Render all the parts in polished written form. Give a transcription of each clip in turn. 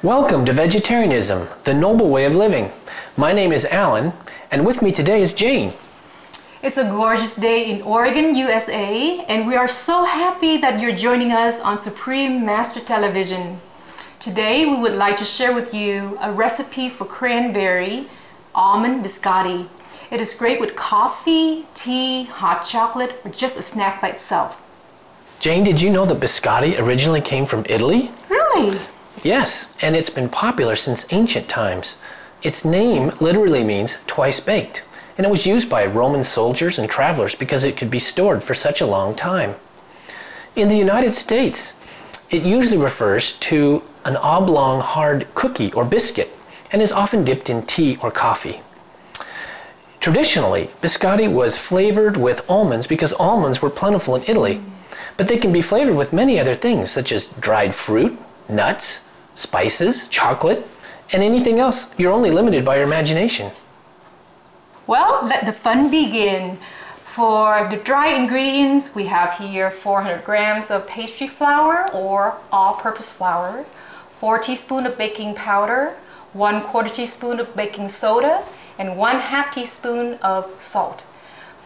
Welcome to Vegetarianism, the noble way of living. My name is Alan, and with me today is Jane. It's a gorgeous day in Oregon, USA, and we are so happy that you're joining us on Supreme Master Television. Today, we would like to share with you a recipe for cranberry almond biscotti. It is great with coffee, tea, hot chocolate, or just a snack by itself. Jane, did you know that biscotti originally came from Italy? Really? Yes, and it's been popular since ancient times. Its name literally means twice baked, and it was used by Roman soldiers and travelers because it could be stored for such a long time. In the United States, it usually refers to an oblong hard cookie or biscuit and is often dipped in tea or coffee. Traditionally, biscotti was flavored with almonds because almonds were plentiful in Italy, but they can be flavored with many other things such as dried fruit, nuts, spices, chocolate, and anything else. You're only limited by your imagination. Well, let the fun begin. For the dry ingredients, we have here 400 grams of pastry flour or all-purpose flour, 4 teaspoons of baking powder, 1/4 teaspoon of baking soda, and 1/2 teaspoon of salt.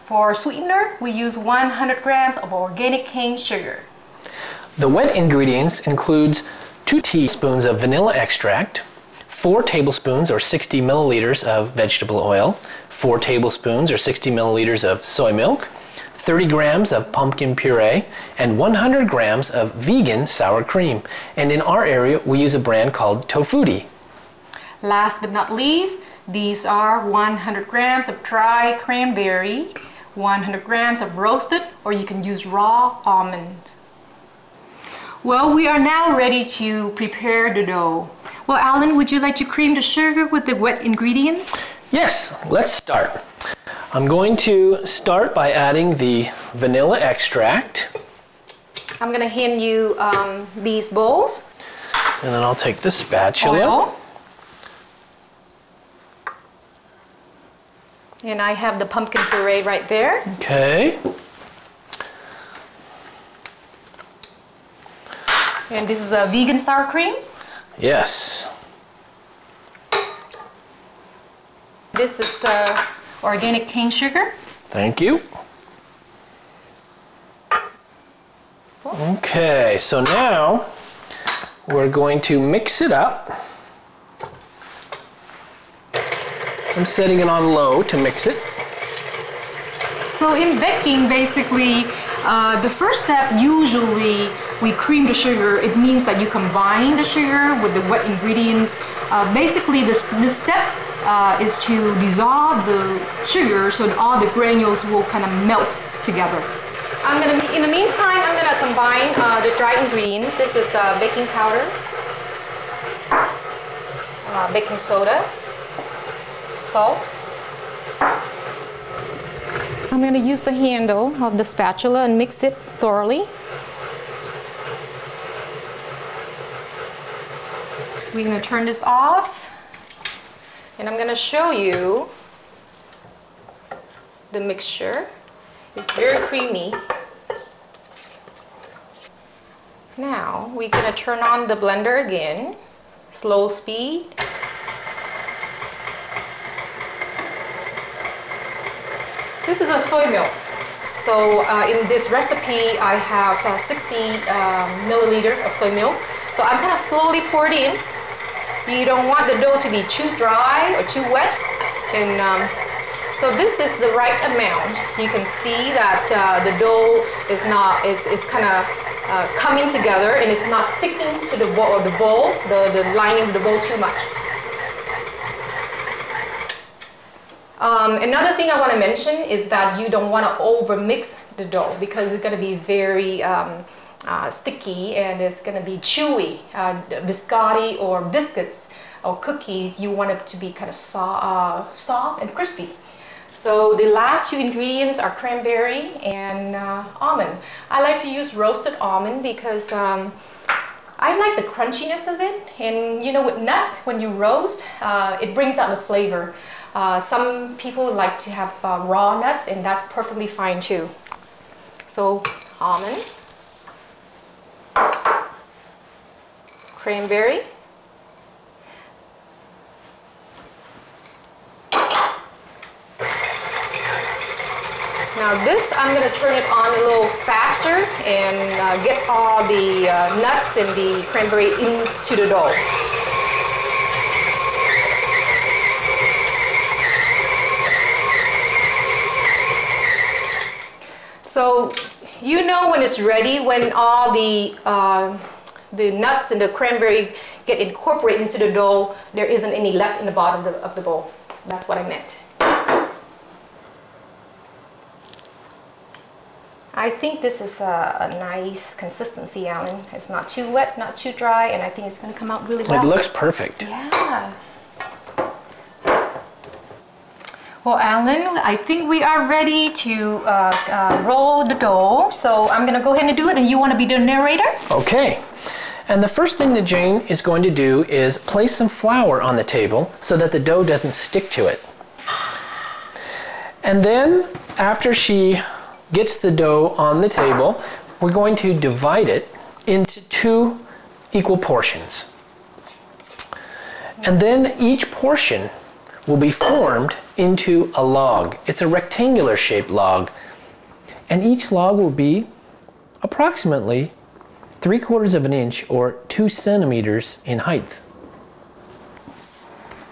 For sweetener, we use 100 grams of organic cane sugar. The wet ingredients includes 2 teaspoons of vanilla extract, 4 tablespoons or 60 milliliters of vegetable oil, 4 tablespoons or 60 milliliters of soy milk, 30 grams of pumpkin puree, and 100 grams of vegan sour cream. And in our area, we use a brand called Tofutti. Last but not least, these are 100 grams of dry cranberry, 100 grams of roasted, or you can use raw almond. Well, we are now ready to prepare the dough. Well, Alan, would you like to cream the sugar with the wet ingredients? Yes, let's start. I'm going to start by adding the vanilla extract. I'm going to hand you these bowls. And then I'll take the spatula. Oil. And I have the pumpkin puree right there. Okay. And this is a vegan sour cream. Yes. This is organic cane sugar. Thank you. Okay, so now we're going to mix it up. I'm setting it on low to mix it. So in baking, basically, the first step, usually we cream the sugar. It means that you combine the sugar with the wet ingredients. Basically, this step is to dissolve the sugar so that all the granules will kind of melt together. In the meantime, I'm gonna combine the dry ingredients. This is the baking powder, baking soda, salt. I'm going to use the handle of the spatula and mix it thoroughly. We're going to turn this off, and I'm going to show you the mixture. It's very creamy. Now we're going to turn on the blender again, slow speed. This is a soy milk. So in this recipe, I have 60 milliliters of soy milk. So I'm going to slowly pour it in. You don't want the dough to be too dry or too wet. And so this is the right amount. You can see that the dough is not, it's kind of coming together and it's not sticking to the bowl, the lining of the bowl too much. Another thing I want to mention is that you don't want to over mix the dough because it's going to be very sticky and it's going to be chewy. Biscotti or biscuits or cookies, you want it to be kind of soft and crispy. So the last 2 ingredients are cranberry and almond. I like to use roasted almond because I like the crunchiness of it, and you know, with nuts, when you roast, it brings out the flavor. Some people like to have raw nuts, and that's perfectly fine too. So almond, cranberry, Now this, I'm going to turn it on a little faster and get all the nuts and the cranberry into the dough. So you know when it's ready, when all the nuts and the cranberry get incorporated into the dough, there isn't any left in the bottom of the bowl. That's what I meant. I think this is a nice consistency, Alan. It's not too wet, not too dry, and I think it's going to come out really well. It looks perfect. Yeah. Well, Alan, I think we are ready to roll the dough. So I'm going to go ahead and do it, and you want to be the narrator? Okay. And the first thing that Jane is going to do is place some flour on the table so that the dough doesn't stick to it. And then after she gets the dough on the table, we're going to divide it into 2 equal portions. And then each portion will be formed into a log. It's a rectangular shaped log. And each log will be approximately 3/4 of an inch or 2 centimeters in height.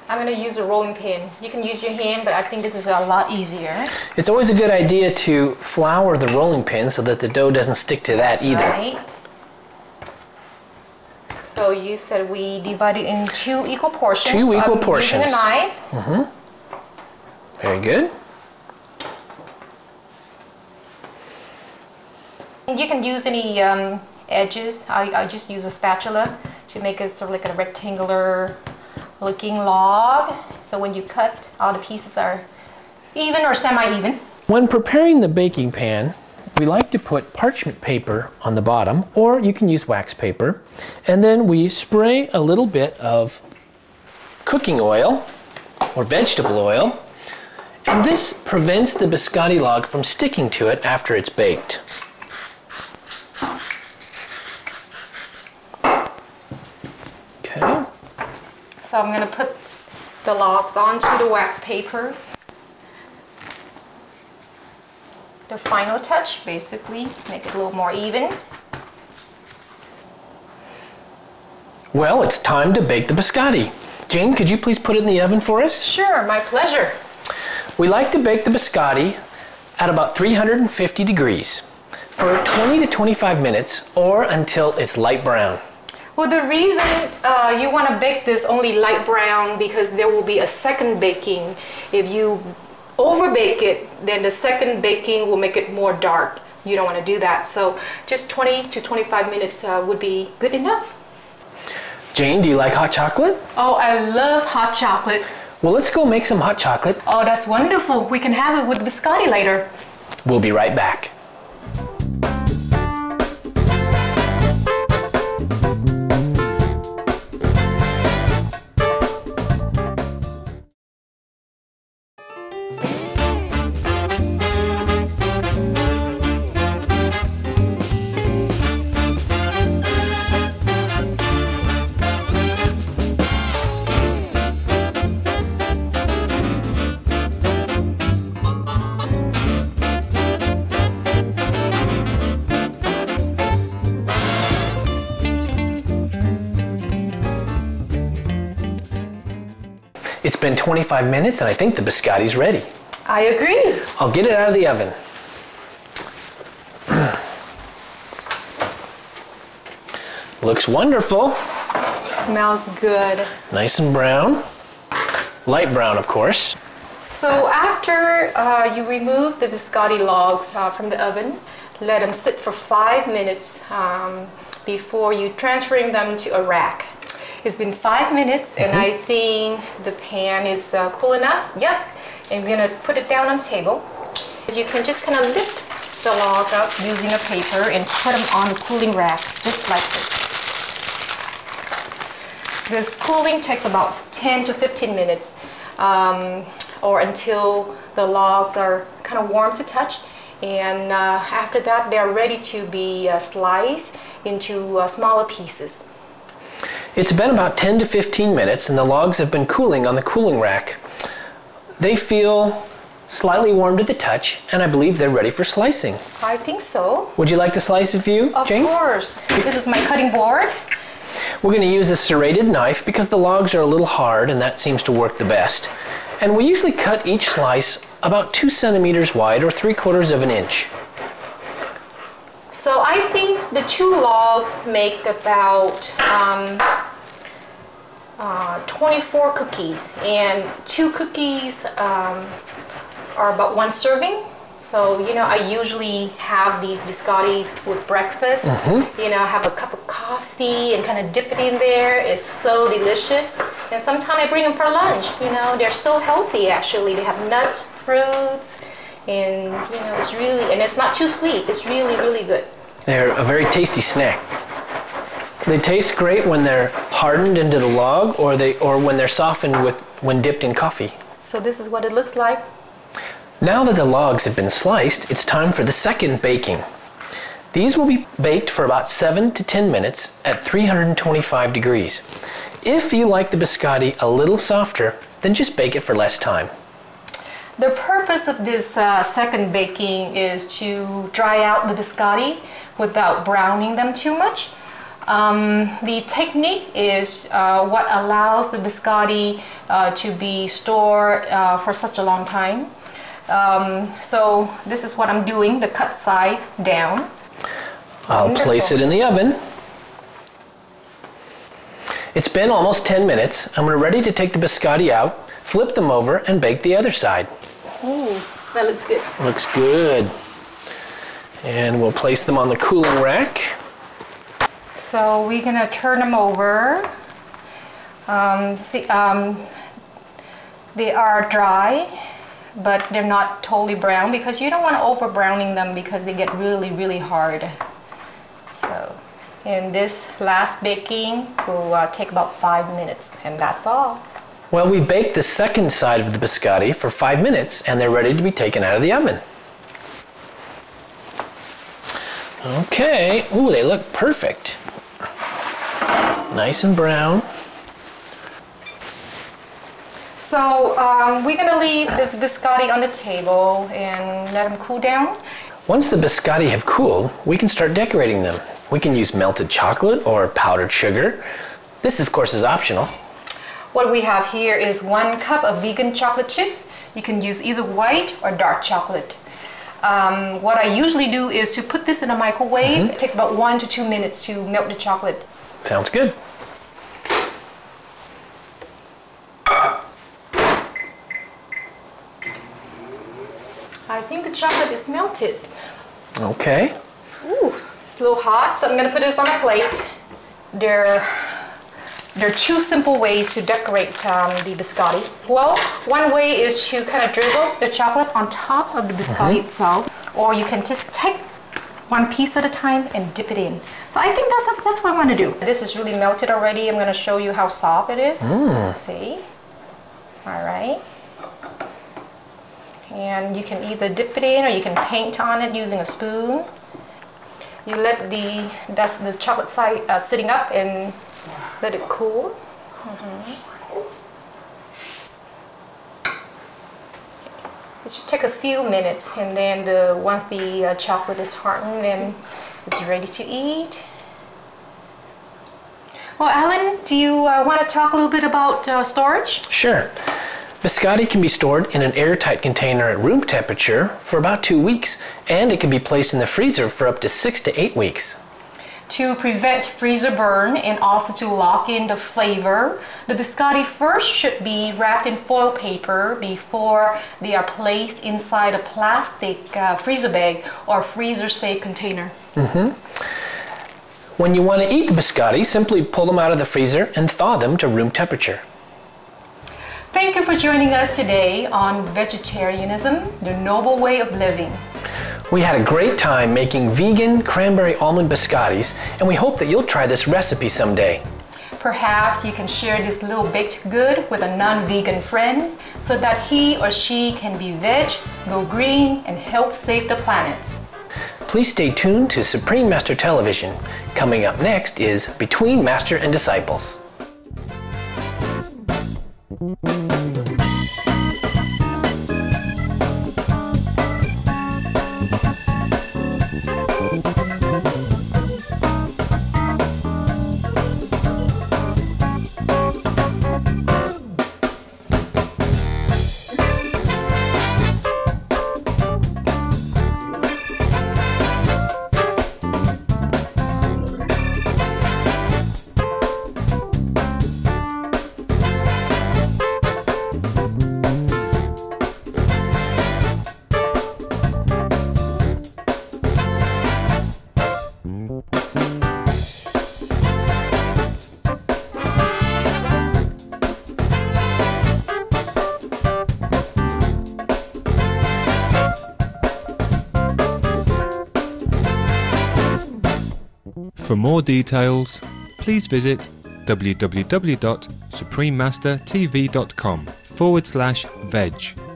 I'm going to use a rolling pin. You can use your hand, but I think this is a lot easier. It's always a good idea to flour the rolling pin so that the dough doesn't stick to that either. Right. So you said we divide it in 2 equal portions. 2 equal portions. Using a knife. Mm-hmm. Very good. You can use any edges. I just use a spatula to make it sort of like a rectangular looking log. So when you cut, all the pieces are even or semi-even. When preparing the baking pan, we like to put parchment paper on the bottom, or you can use wax paper, and then we spray a little bit of cooking oil or vegetable oil, and this prevents the biscotti log from sticking to it after it's baked. Okay. So I'm going to put the logs onto the wax paper. The final touch, basically, make it a little more even. Well, it's time to bake the biscotti. Jane, could you please put it in the oven for us? Sure, my pleasure. We like to bake the biscotti at about 350 degrees for 20 to 25 minutes or until it's light brown. Well, the reason you want to bake this only light brown because there will be a second baking. If you overbake it, then the second baking will make it more dark. You don't want to do that. So just 20 to 25 minutes would be good enough. Jane, do you like hot chocolate? Oh, I love hot chocolate. Well, let's go make some hot chocolate. Oh, that's wonderful. We can have it with biscotti later. We'll be right back. It's been 25 minutes and I think the biscotti's ready. I agree. I'll get it out of the oven. Looks wonderful. Smells good. Nice and brown. Light brown, of course. So after you remove the biscotti logs from the oven, let them sit for 5 minutes before you transferring them to a rack. It's been 5 minutes and I think the pan is cool enough. Yep. And we're gonna put it down on the table. You can just kind of lift the log up using a paper and put them on a cooling rack, just like this. This cooling takes about 10 to 15 minutes or until the logs are kind of warm to touch. And after that, they're ready to be sliced into smaller pieces. It's been about 10 to 15 minutes and the logs have been cooling on the cooling rack. They feel slightly warm to the touch, and I believe they're ready for slicing. I think so. Would you like to slice a few, Jane? Of course. This is my cutting board. We're going to use a serrated knife because the logs are a little hard and that seems to work the best. And we usually cut each slice about 2 centimeters wide or 3/4 of an inch. So I think the 2 logs make about 24 cookies, and 2 cookies are about 1 serving. So, you know, I usually have these biscottis with breakfast. You know, have a cup of coffee and kind of dip it in there. It's so delicious. And sometimes I bring them for lunch. You know, they're so healthy actually. They have nuts, fruits, and you know, it's really, and it's not too sweet. It's really, really good. They're a very tasty snack. They taste great when they're hardened into the log or when they're softened when dipped in coffee. So this is what it looks like. Now that the logs have been sliced, it's time for the second baking. These will be baked for about 7 to 10 minutes at 325 degrees. If you like the biscotti a little softer, then just bake it for less time. The purpose of this second baking is to dry out the biscotti without browning them too much. The technique is what allows the biscotti to be stored for such a long time. So this is what I'm doing, the cut side down. I'll place it in the oven. It's been almost 10 minutes and we're ready to take the biscotti out, flip them over, and bake the other side. Ooh, that looks good. Looks good. And we'll place them on the cooling rack. So we're gonna turn them over. They are dry, but they're not totally brown because you don't want to over browning them because they get really, really hard. So, and this last baking will take about 5 minutes, and that's all. Well, we baked the second side of the biscotti for 5 minutes and they're ready to be taken out of the oven. Okay, ooh, they look perfect. Nice and brown. So we're gonna leave the biscotti on the table and let them cool down. Once the biscotti have cooled, we can start decorating them. We can use melted chocolate or powdered sugar. This, of course, is optional. What we have here is 1 cup of vegan chocolate chips. You can use either white or dark chocolate. What I usually do is to put this in a microwave. It takes about 1 to 2 minutes to melt the chocolate. Sounds good. I think the chocolate is melted. Okay. Ooh, it's a little hot, so I'm gonna put this on a plate. There are 2 simple ways to decorate the biscotti. Well, one way is to kind of drizzle the chocolate on top of the biscotti itself, or you can just take 1 piece at a time and dip it in. So I think that's what I'm gonna do. This is really melted already. I'm gonna show you how soft it is. See? All right. And you can either dip it in or you can paint on it using a spoon. You let the chocolate side sitting up and let it cool. It should take a few minutes, and then once the chocolate is hardened, then it's ready to eat. Well, Alan, do you want to talk a little bit about storage? Sure. Biscotti can be stored in an airtight container at room temperature for about 2 weeks, and it can be placed in the freezer for up to 6 to 8 weeks. To prevent freezer burn and also to lock in the flavor, the biscotti first should be wrapped in foil paper before they are placed inside a plastic freezer bag or freezer-safe container. When you want to eat the biscotti, simply pull them out of the freezer and thaw them to room temperature. Thank you for joining us today on Vegetarianism, the Noble Way of Living. We had a great time making vegan cranberry almond biscottis, and we hope that you'll try this recipe someday. Perhaps you can share this little baked good with a non-vegan friend so that he or she can be veg, go green, and help save the planet. Please stay tuned to Supreme Master Television. Coming up next is Between Master and Disciples. For more details, please visit www.suprememastertv.com/veg.